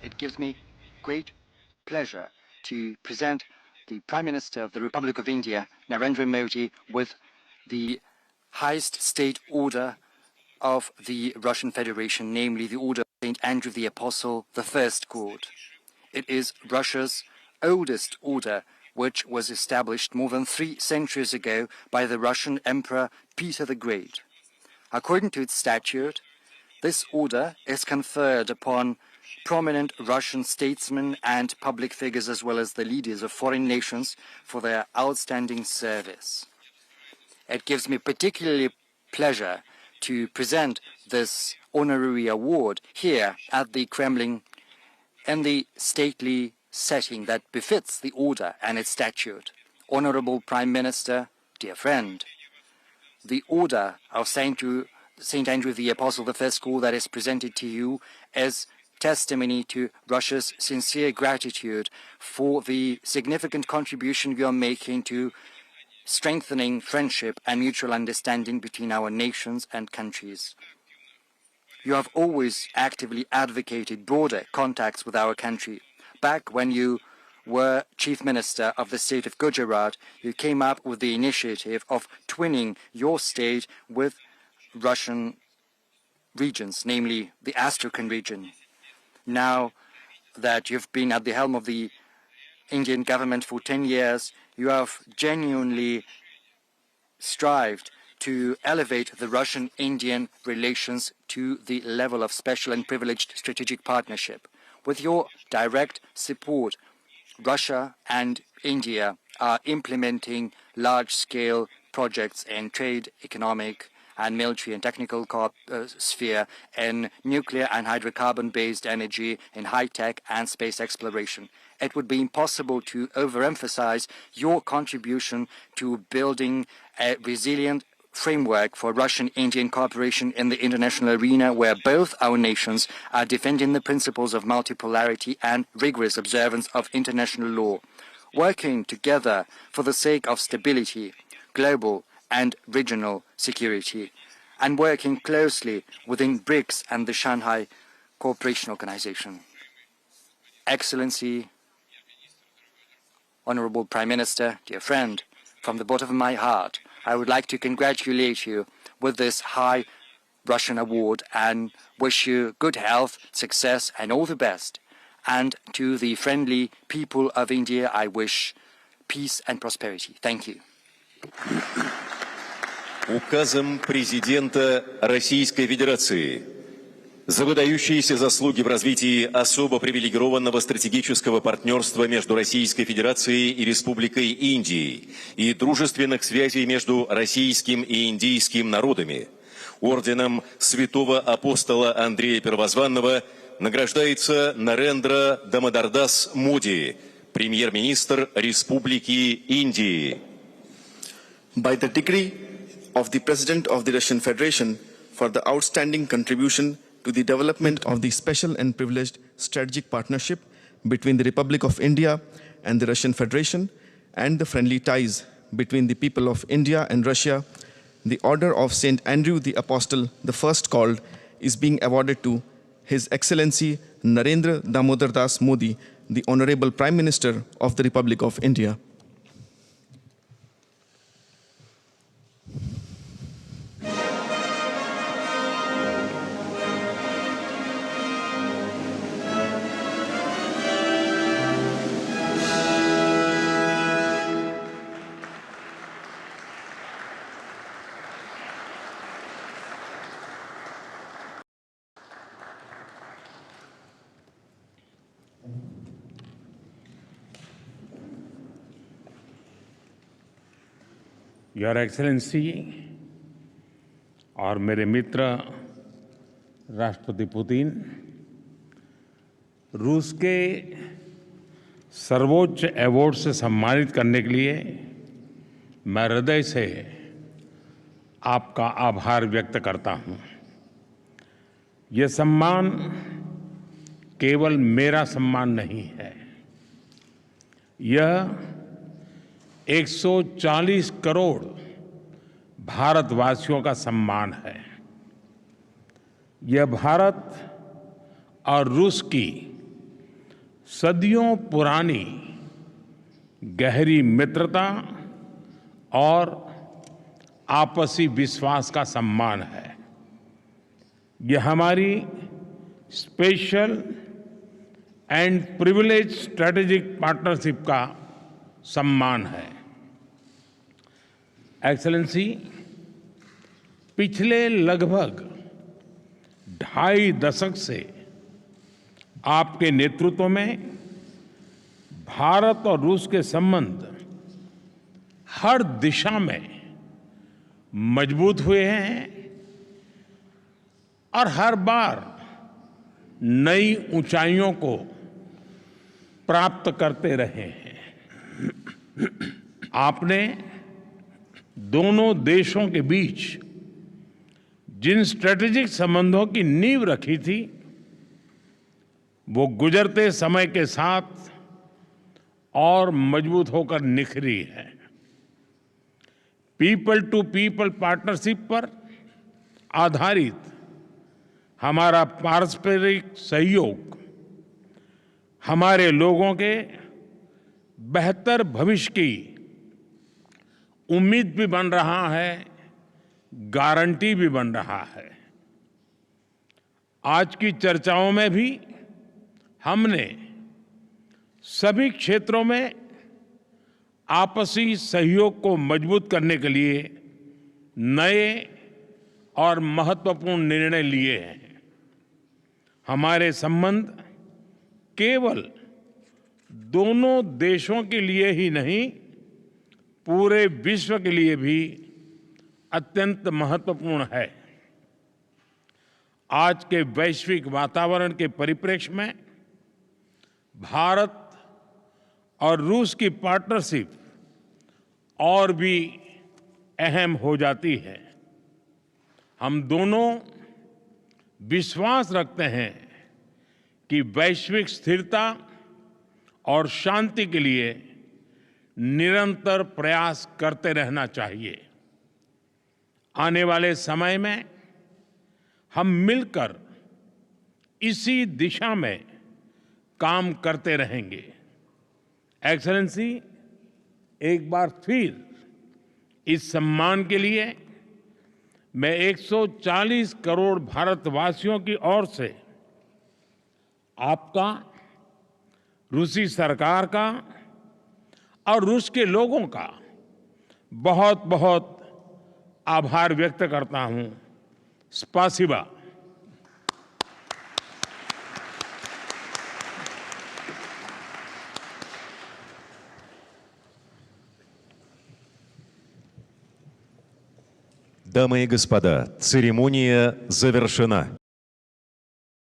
It gives me great pleasure to present the Prime Minister of the Republic of India, Narendra Modi, with the highest state order of the Russian Federation, namely the Order of St. Andrew the Apostle, the First Court. It is Russia's oldest order, which was established more than 3 centuries ago by the Russian Emperor Peter the Great. According to its statute, this order is conferred upon prominent Russian statesmen and public figures, as well as the leaders of foreign nations, for their outstanding service. It gives me particularly pleasure to present this honorary award here at the Kremlin in the stately setting that befits the order and its statute. Honorable Prime Minister, dear friend, the Order of St. Andrew the Apostle, the First Court, that is presented to you as testimony to Russia's sincere gratitude for the significant contribution you are making to strengthening friendship and mutual understanding between our nations and countries. You have always actively advocated broader contacts with our country. Back when you were Chief Minister of the state of Gujarat, you came up with the initiative of twinning your state with Russian regions, namely the Astrakhan region. Now that you've been at the helm of the Indian government for 10 years, you have genuinely strived to elevate the Russian-Indian relations to the level of special and privileged strategic partnership. With your direct support, Russia and India are implementing large-scale projects in trade, economic, and military and technical sphere, in nuclear and hydrocarbon-based energy, in high-tech and space exploration. It would be impossible to overemphasize your contribution to building a resilient framework for Russian-Indian cooperation in the international arena, where both our nations are defending the principles of multipolarity and rigorous observance of international law, working together for the sake of stability, global and regional security, and working closely within BRICS and the Shanghai Cooperation Organization. Excellency, Honorable Prime Minister, dear friend, from the bottom of my heart, I would like to congratulate you with this high Russian award and wish you good health, success, and all the best. And to the friendly people of India, I wish peace and prosperity. Thank you. Указом президента Российской Федерации за выдающиеся заслуги в развитии особо привилегированного стратегического партнерства между Российской Федерацией и Республикой Индией и дружественных связей между российским и индийским народами, орденом Святого Апостола Андрея Первозванного награждается Нарендра Дамодардас Моди, премьер-министр Республики Индии. By the decree of the President of the Russian Federation for the outstanding contribution to the development of the special and privileged strategic partnership between the Republic of India and the Russian Federation and the friendly ties between the people of India and Russia, the Order of St. Andrew the Apostle, the first called, is being awarded to His Excellency Narendra Damodar Das Modi, the Honorable Prime Minister of the Republic of India. Your excellency और मेरे मित्र राष्ट्रपति Putin, रूस के सर्वोच्च award से सम्मानित करने के लिए मैं हृदय से आपका आभार व्यक्त करता हूं। ये सम्मान केवल मेरा सम्मान नहीं है, यह 140 करोड़ भारतवासियों का सम्मान है। यह भारत और रूस की सदियों पुरानी गहरी मित्रता और आपसी विश्वास का सम्मान है। यह हमारी special and privilege strategic partnership का सम्मान है। एक्सेलेंसी, पिछले लगभग 2.5 दशक से आपके नेतृत्व में भारत और रूस के संबंध हर दिशा में मजबूत हुए हैं और हर बार नई ऊंचाइयों को प्राप्त करते रहे हैं। आपने दोनों देशों के बीच जिन स्ट्रेटेजिक संबंधों की नींव रखी थी, वो गुजरते समय के साथ और मजबूत होकर निखरी है। पीपल टू पीपल पार्टनरशिप पर आधारित हमारा पारस्परिक सहयोग हमारे लोगों के बेहतर भविष्य की उम्मीद भी बन रहा है, गारंटी भी बन रहा है। आज की चर्चाओं में भी हमने सभी क्षेत्रों में आपसी सहयोग को मजबूत करने के लिए नए और महत्वपूर्ण निर्णय लिए हैं। हमारे संबंध केवल दोनों देशों के लिए ही नहीं, पूरे विश्व के लिए भी अत्यंत महत्वपूर्ण है। आज के वैश्विक वातावरण के परिप्रेक्ष्य में भारत और रूस की पार्टनरशिप और भी अहम हो जाती है। हम दोनों विश्वास रखते हैं कि वैश्विक स्थिरता और शांति के लिए निरंतर प्रयास करते रहना चाहिए। आने वाले समय में हम मिलकर इसी दिशा में काम करते रहेंगे। एक्सेलेंसी, एक बार फिर इस सम्मान के लिए मैं 140 करोड़ भारतवासियों की ओर से आपका, रूसी सरकार का और रूस के लोगों का बहुत बहुत आभार व्यक्त करता हूं। स्पासिबा। Дамы и господа, церемония завершена.